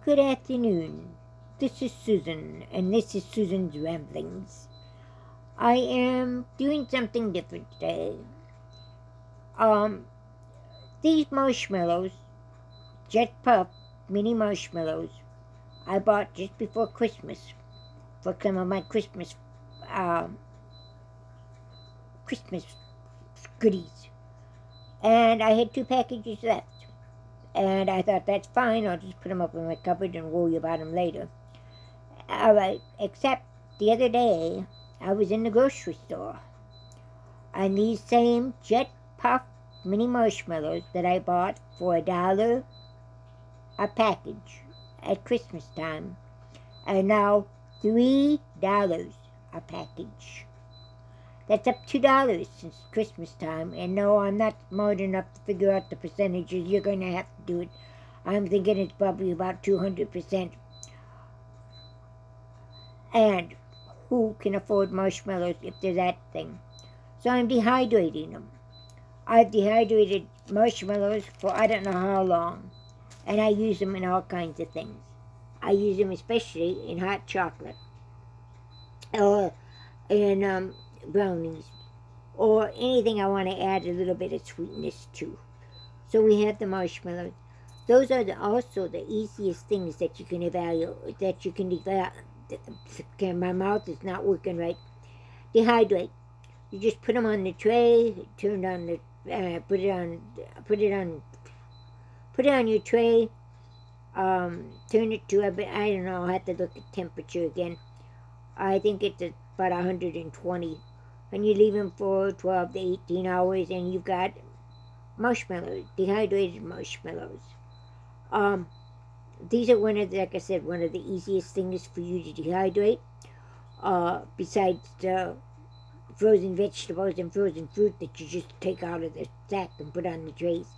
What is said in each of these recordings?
Good afternoon. This is Susan, and this is Susan's Ramblings. I am doing something different today. These marshmallows, Jet Puff mini marshmallows, I bought just before Christmas for some of my Christmas goodies, and I had 2 packages left. And I thought, that's fine, I'll just put them up in my cupboard and worry about them later. Alright, except the other day, I was in the grocery store, and these same Jet Puff mini marshmallows that I bought for $1 a package at Christmas time are now $3 a package. That's up $2 since Christmas time, and no, I'm not smart enough to figure out the percentages. You're going to have to do it. I'm thinking it's probably about 200%. And who can afford marshmallows if they're that thing? So I'm dehydrating them. I've dehydrated marshmallows for I don't know how long, and I use them in all kinds of things. I use them especially in hot chocolate, or in brownies, or anything I want to add a little bit of sweetness to. So we have the marshmallows. Those are also the easiest things that you can evaluate, my mouth is not working right. Dehydrate. You just put them on the tray, turn on the, put it on your tray, turn it to, I don't know, I'll have to look at temperature again. I think it's about 120. And you leave them for 12 to 18 hours, and you've got marshmallows, dehydrated marshmallows. These are like I said, one of the easiest things for you to dehydrate, besides the frozen vegetables and frozen fruit that you just take out of the sack and put on the trays.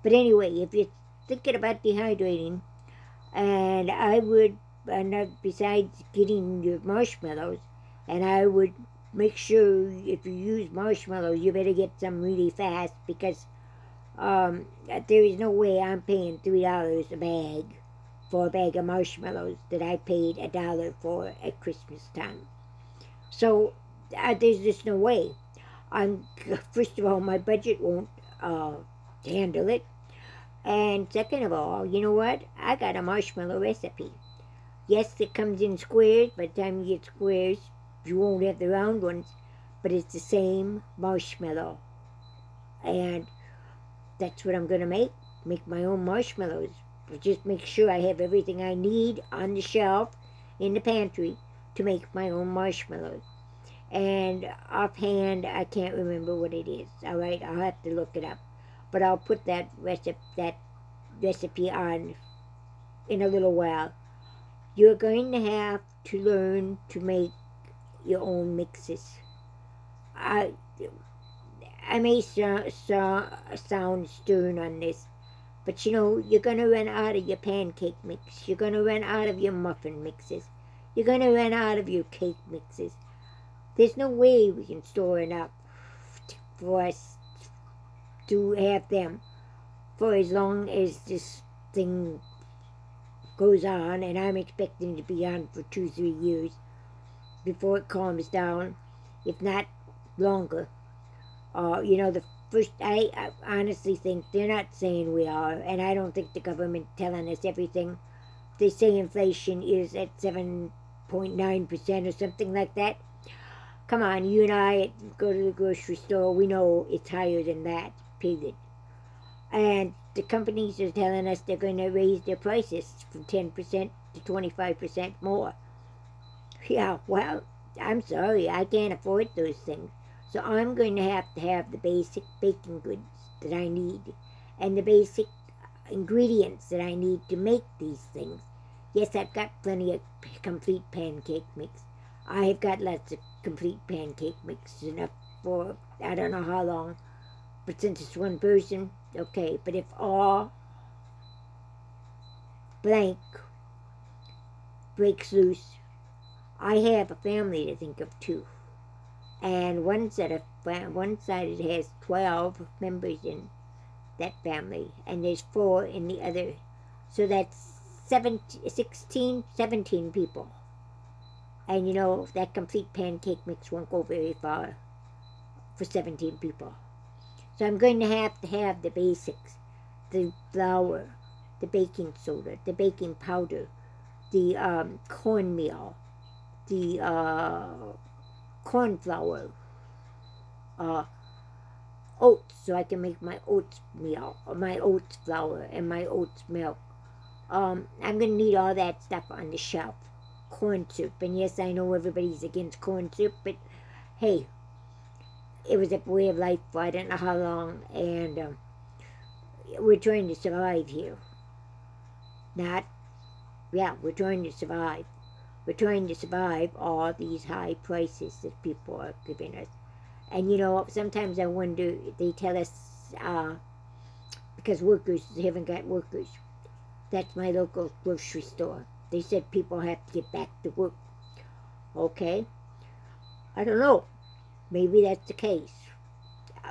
But anyway, if you're thinking about dehydrating, and I would, besides getting your marshmallows, and I would make sure if you use marshmallows, you better get some really fast, because there is no way I'm paying $3 a bag for a bag of marshmallows that I paid $1 for at Christmas time. So there's just no way. First of all, my budget won't handle it. And second of all, you know what? I got a marshmallow recipe. Yes, it comes in squares. By the time you get squares, you won't have the round ones, but it's the same marshmallow. And that's what I'm going to make my own marshmallows. Just make sure I have everything I need on the shelf in the pantry to make my own marshmallows. And offhand, I can't remember what it is. All right, I'll have to look it up. But I'll put that recipe on in a little while. You're going to have to learn to make your own mixes. I may sound stern on this, but you know, you're going to run out of your pancake mix. You're going to run out of your muffin mixes. You're going to run out of your cake mixes. There's no way we can store enough for us to have them for as long as this thing goes on, and I'm expecting to be on for 2-3 years before it calms down, if not longer. The first, I honestly think they're not saying we are, and I don't think the government telling us everything. They say inflation is at 7.9% or something like that. Come on, you and I go to the grocery store, we know it's higher than that, period. And the companies are telling us they're going to raise their prices from 10% to 25% more. Yeah, well, I'm sorry, I can't afford those things. So I'm going to have the basic baking goods that I need, and the basic ingredients that I need to make these things. Yes, I've got plenty of complete pancake mix. I have got lots of complete pancake mix, enough for I don't know how long. But since it's one person, okay. But if all blank breaks loose, I have a family to think of too. And one side it has 12 members in that family, and there's 4 in the other. So that's 17 people. And you know, that complete pancake mix won't go very far for 17 people. So I'm going to have the basics: the flour, the baking soda, the baking powder, the cornmeal, the corn flour, uh, oats, so I can make my oats meal, or my oats flour, and my oats milk. I'm going to need all that stuff on the shelf. Corn soup, and yes, I know everybody's against corn soup, but hey, it was a way of life for I don't know how long, and we're trying to survive here. Not, yeah, we're trying to survive. We're trying to survive all these high prices that people are giving us. And you know, sometimes I wonder, they tell us, because workers haven't got workers. That's my local grocery store. They said people have to get back to work. Okay? I don't know. Maybe that's the case.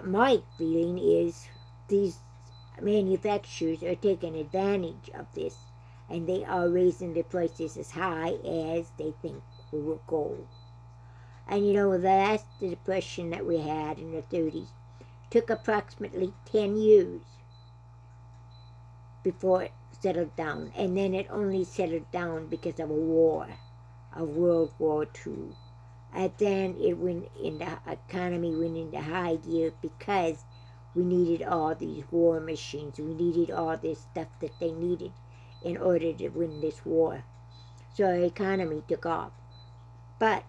My feeling is these manufacturers are taking advantage of this, and they are raising the prices as high as they think we will go. And you know, the last depression that we had in the 30s took approximately 10 years before it settled down. And then it only settled down because of a war, of World War II. And then it went in the economy went into high gear because we needed all these war machines. We needed all this stuff that they needed in order to win this war. So our economy took off. But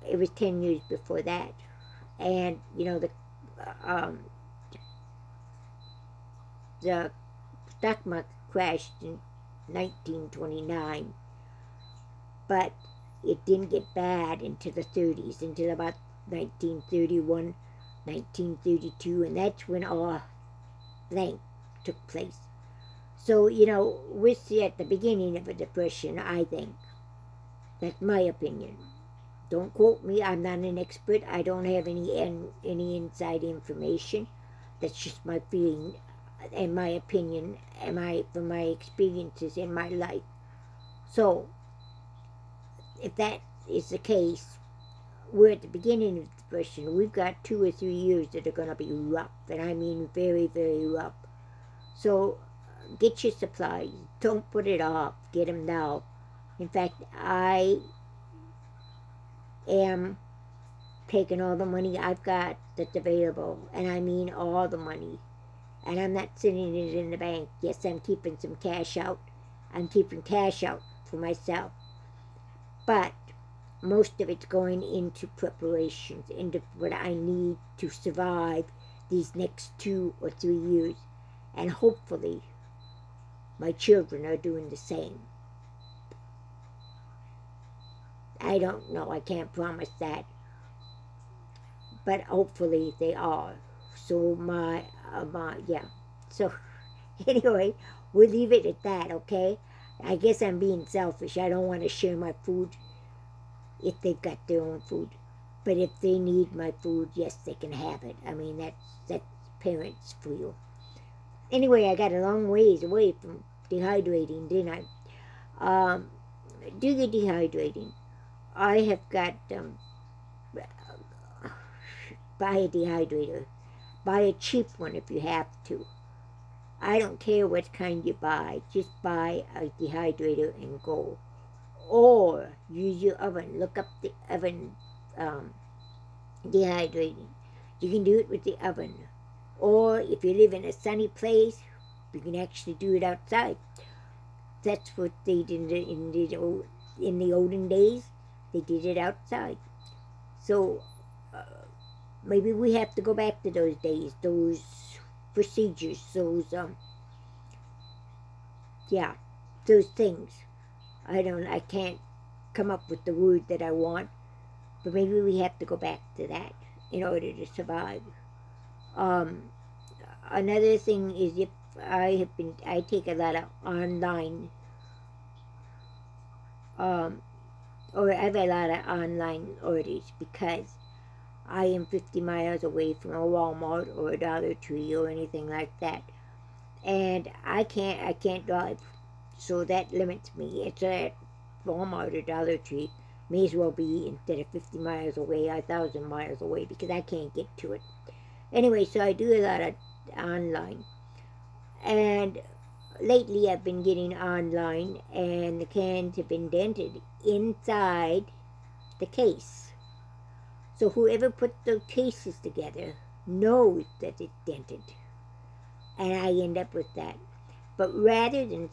it was 10 years before that. And, you know, the stock market crashed in 1929. But it didn't get bad into the 30s, until about 1931, 1932, and that's when our blank took place. So, you know, we're at the beginning of a depression, I think. That's my opinion. Don't quote me. I'm not an expert. I don't have any inside information. That's just my feeling and my opinion and from my experiences in my life. So, if that is the case, we're at the beginning of the depression. We've got 2 or 3 years that are going to be rough, and I mean very, very rough. So get your supplies. Don't put it off. Get them now. In fact, I am taking all the money I've got that's available, and I mean all the money. And I'm not sitting it in the bank. Yes, I'm keeping some cash out. I'm keeping cash out for myself. But most of it's going into preparations, into what I need to survive these next 2 or 3 years. And hopefully, my children are doing the same. I don't know. I can't promise that. But hopefully they are. So yeah. So anyway, we'll leave it at that, okay? I guess I'm being selfish. I don't want to share my food if they've got their own food. But if they need my food, yes, they can have it. I mean, that's parents for you. Anyway, I got a long ways away from dehydrating, didn't I? Do the dehydrating. I have got, buy a dehydrator. Buy a cheap one if you have to. I don't care what kind you buy. Just buy a dehydrator and go. Or use your oven. Look up the oven dehydrating. You can do it with the oven. Or if you live in a sunny place, you can actually do it outside. That's what they did in the olden days. They did it outside. So maybe we have to go back to those days, those procedures, those things. I can't come up with the word that I want, but maybe we have to go back to that in order to survive. Another thing is, if I take a lot of online, or I have a lot of online orders because I am 50 miles away from a Walmart or a Dollar Tree or anything like that, and I can't drive. So that limits me. It's at Walmart or Dollar Tree. May as well be, instead of 50 miles away, 1,000 miles away, because I can't get to it. Anyway, so I do a lot of online. And lately I've been getting online, and the cans have been dented inside the case. So whoever put the cases together knows that it's dented. And I end up with that. But rather than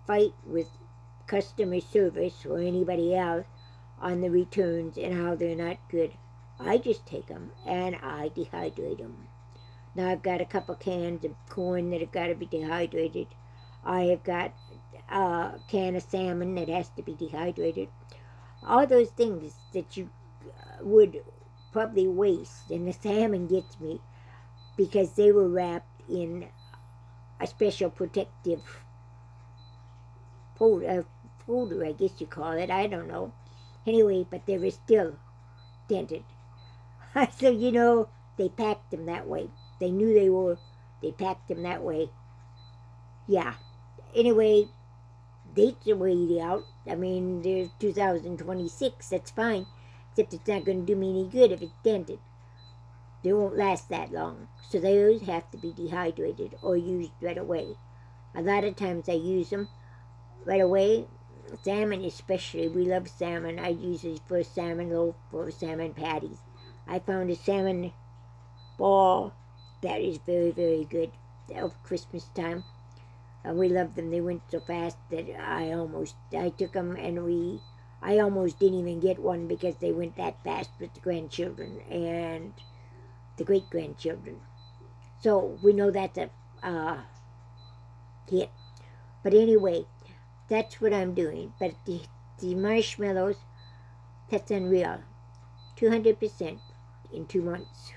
fight with customer service or anybody else on the returns and how they're not good, I just take them and I dehydrate them. Now I've got a couple cans of corn that have got to be dehydrated. I have got a can of salmon that has to be dehydrated. All those things that you would probably waste, and the salmon gets me because they were wrapped in a special protective folder, I guess you call it. I don't know. Anyway, but they were still dented. So, they packed them that way. They knew they packed them that way. Yeah. Anyway, dates are way out. I mean, there's 2026, that's fine. Except it's not going to do me any good if it's dented. They won't last that long. So they always have to be dehydrated or used right away. A lot of times I use them right away. Salmon especially. We love salmon. I use it for salmon loaf or salmon patties. I found a salmon ball that is very, very good over Christmas time. We loved them. They went so fast that I took them, and I almost didn't even get one because they went that fast with the grandchildren and the great-grandchildren. So we know that's a hit. But anyway, that's what I'm doing. But the marshmallows, that's unreal. 200% in 2 months.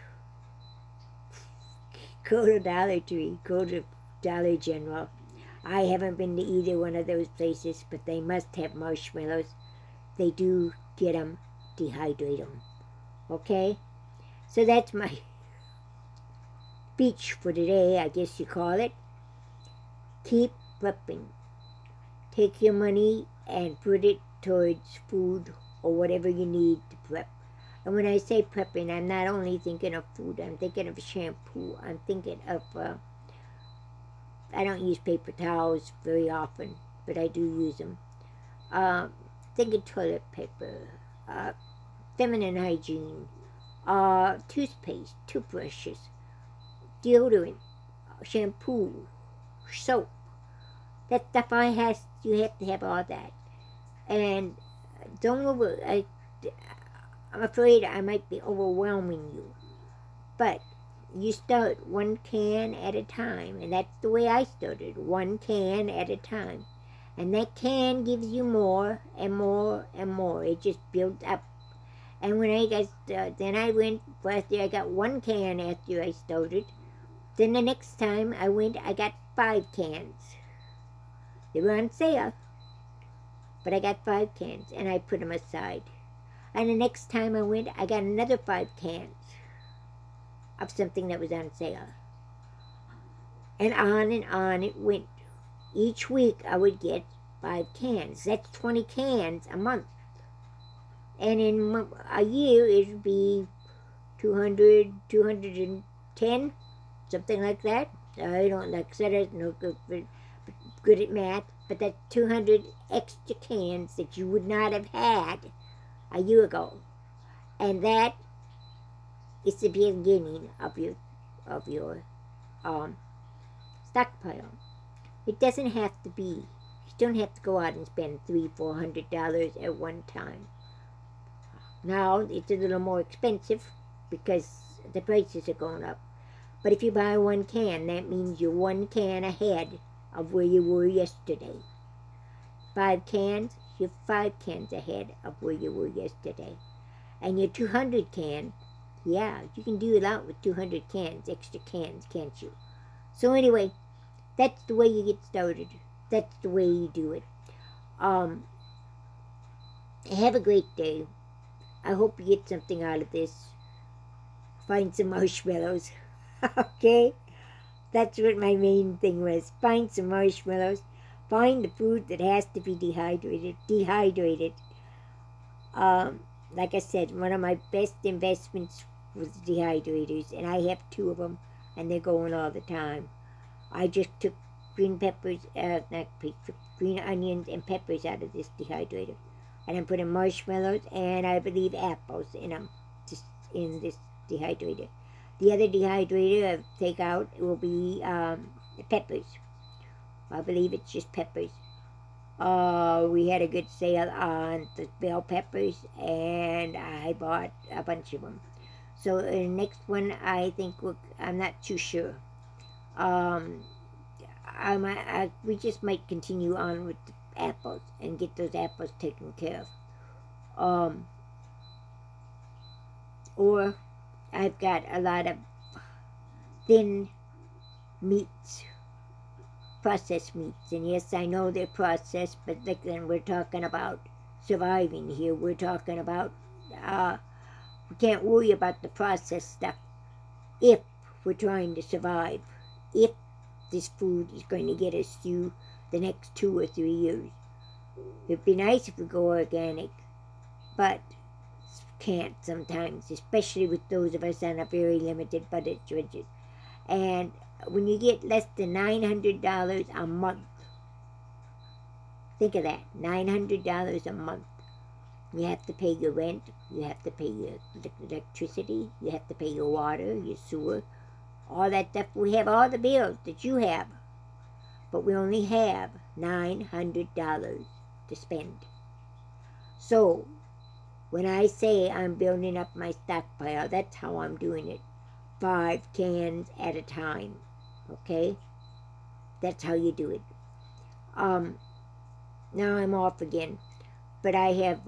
Go to Dollar Tree, go to Dollar General. I haven't been to either one of those places, but they must have marshmallows. They do get them, dehydrate them. Okay? So that's my speech for today, I guess you call it. Keep prepping. Take your money and put it towards food or whatever you need to prep. And when I say prepping, I'm not only thinking of food, I'm thinking of shampoo. I'm thinking of, I don't use paper towels very often, but I do use them. Think of toilet paper, feminine hygiene, toothpaste, toothbrushes, deodorant, shampoo, soap. That stuff you have to have all that. And I'm afraid I might be overwhelming you. But you start one can at a time, and that's the way I started, one can at a time. And that can gives you more and more and more. It just builds up. And when I got, then I went, last year I got 1 can after I started. Then the next time I went, I got 5 cans. They were on sale. But I got 5 cans, and I put them aside. And the next time I went, I got another 5 cans of something that was on sale. And on it went. Each week I would get 5 cans. That's 20 cans a month. And in a year it would be 200, 210, something like that. I don't, like I said, I'm no good at math, but that's 200 extra cans that you would not have had a year ago. And that is the beginning of your stockpile. It doesn't have to be, you don't have to go out and spend $300-400 at one time. Now it's a little more expensive because the prices are going up. But if you buy 1 can, that means you're 1 can ahead of where you were yesterday. 5 cans, you're 5 cans ahead of where you were yesterday. And your 200 cans, yeah, you can do a lot with 200 cans, extra cans, can't you? So anyway, that's the way you get started. That's the way you do it. Have a great day. I hope you get something out of this. Find some marshmallows. Okay? That's what my main thing was. Find some marshmallows. find the food that has to be dehydrated. Like I said, one of my best investments was dehydrators, and I have 2 of them, and they're going all the time. I just took green peppers, green onions and peppers out of this dehydrator, and I'm putting marshmallows and I believe apples in them, just in this dehydrator. The other dehydrator I take out will be peppers. I believe it's just peppers. We had a good sale on the bell peppers, and I bought a bunch of them. So the next one, I think I'm not too sure. We just might continue on with the apples and get those apples taken care of. Or I've got a lot of thin meats, processed meats, and yes, I know they're processed, but then we're talking about surviving here. We're talking about we can't worry about the processed stuff if we're trying to survive, if this food is going to get us through the next 2 or 3 years. It'd be nice if we go organic, but can't sometimes, especially with those of us on a very limited budget. And when you get less than $900 a month, think of that, $900 a month. You have to pay your rent, you have to pay your electricity, you have to pay your water, your sewer, all that stuff. We have all the bills that you have, but we only have $900 to spend. So when I say I'm building up my stockpile, that's how I'm doing it. 5 cans at a time, okay? That's how you do it. Now I'm off again, but I have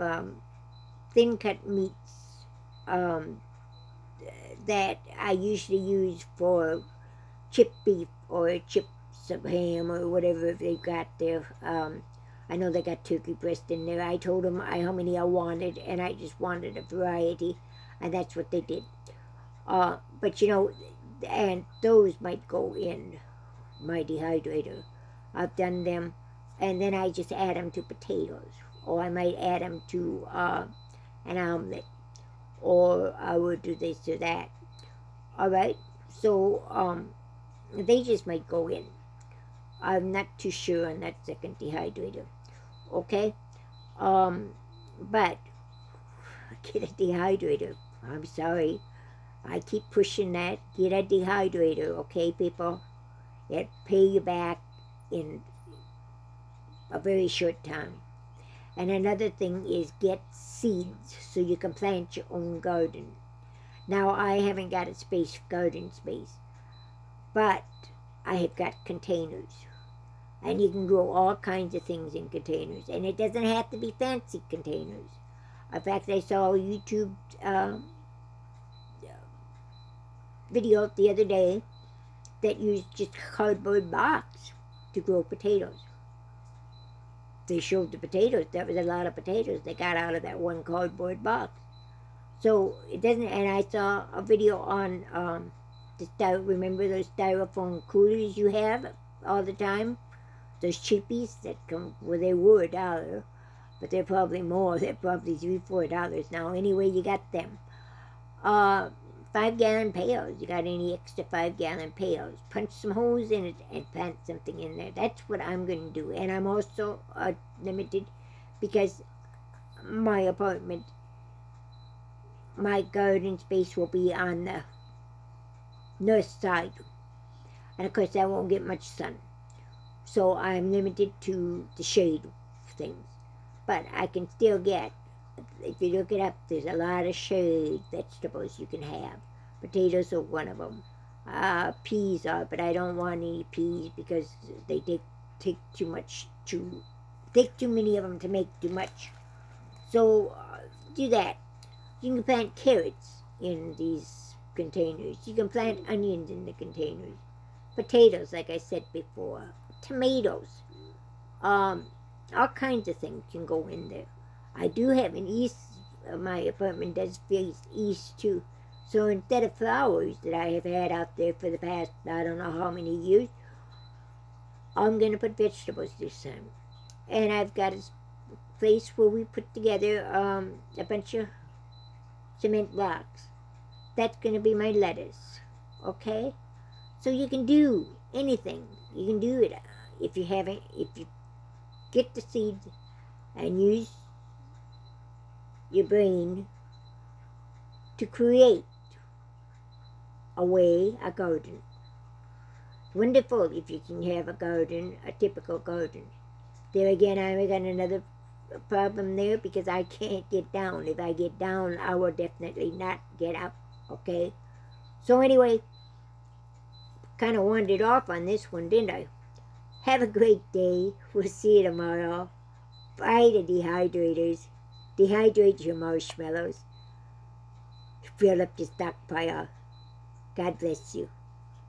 thin cut meats that I usually use for chipped beef or chips of ham or whatever they've got there. I know they got turkey breast in there. I told them how many I wanted, and I just wanted a variety, and that's what they did. But you know, and those might go in my dehydrator. I've done them, and then I just add them to potatoes, or I might add them to an omelet, or I would do this or that. All right, so they just might go in. I'm not too sure on that second dehydrator. Okay, but get a dehydrator. I'm sorry, I keep pushing that. Get a dehydrator, okay, people? It pay you back in a very short time. And another thing is get seeds so you can plant your own garden. Now, I haven't got a garden space, but I have got containers. And you can grow all kinds of things in containers. And it doesn't have to be fancy containers. In fact, I saw a YouTube video the other day that used just a cardboard box to grow potatoes. They showed the potatoes. That was a lot of potatoes they got out of that one cardboard box. So it doesn't, and I saw a video on remember those styrofoam coolers you have all the time? Those cheapies that come, well, they were $1, but they're probably more. They're probably $3, $4 now. Anyway, you got them. 5-gallon pails. You got any extra 5-gallon pails? Punch some holes in it and plant something in there. That's what I'm going to do. And I'm also limited because my apartment, my garden space will be on the north side. And of course, I won't get much sun. So I'm limited to the shade things. But I can still get, if you look it up, there's a lot of shade vegetables you can have. Potatoes are one of them. Peas are, but I don't want any peas because they take too many of them to make too much. So do that. You can plant carrots in these containers. You can plant onions in the containers. Potatoes, like I said before. Tomatoes. All kinds of things can go in there. I do have an east, my apartment does face east too. So instead of flowers that I have had out there for the past, I don't know how many years, I'm going to put vegetables this time. And I've got a place where we put together a bunch of cement blocks. That's going to be my lettuce. Okay? So you can do anything. You can do it if you get the seeds and use your brain to create a garden. Wonderful if you can have a garden, a typical garden. There again, I got another problem there because I can't get down. If I get down, I will definitely not get up, okay? So anyway, kind of wandered off on this one, didn't I? Have a great day. We'll see you tomorrow. Bye the dehydrators. Dehydrate your marshmallows. Fill up your stockpile. God bless you.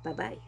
Bye-bye.